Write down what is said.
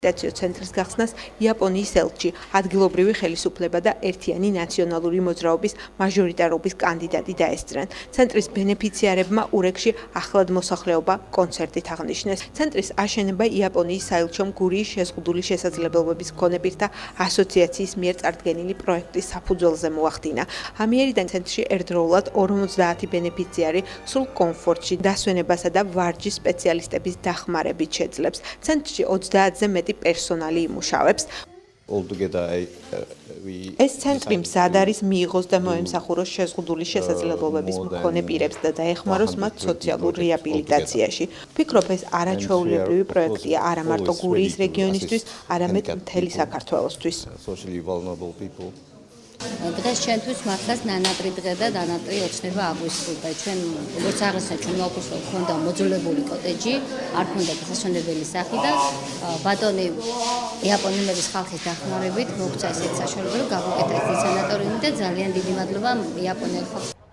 ცენტრის გახსნას იაპონიის ელჩი, ადგილობრივი ხელისუფლება და ერთიანი ნაციონალური მოძრაობის მაჟორიტარობის კანდიდატი დაესწრნენ. ცენტრის ბენეფიციარებმა ურეკში ახლად მოსახლეობა კონცერტით აღნიშნეს. ცენტრის აშენება იაპონიის საელჩომ გურიის შეზღუდული შესაძლებლობების მქონე პირთა ასოციაციის მიერ წარდგენილი პროექტის საფუძველზე მოახდინა. ამიერიდან ცენტრში ერთდროულად 50 ბენეფიციარი სრულ კომფორტში, დასვენებასა და ვარჯის სპეციალისტების დახმარებით შეძლებს. ცენტრში 30-ზე მეტი პერსონალი იმუშავებს. ეს ცენტრი მზად არის მიიღოს და მოემსახუროს შეზღუდული შესაძლებლობების მქონე პირებს და დაეხმაროს მათ სოციალურ რეაბილიტაციაში. ვფიქრობ, ეს არაჩვეულებრივი პროექტია არა მარტო გურიის რეგიონისთვის, არამედ მთელი საქართველოსთვის. დღეს ჩვენთვის მართლაც ნანატრი დღე და ნანატრი ოცნება აგვისურდა. ჩვენ როგორც აღესა ჩვენ მოვხსოვთ, ქონდა მოძულებული კოტეჯი, არ ქონდა გასასვენებელი სახლი და ბატონი იაპონელების ხალხის დახმარებით მოგვცა ესეთ საშუალება, რომ გავუკეთეთ ეს სანატორიუმი და ძალიან დიდი მადლობა იაპონელ ხალხს.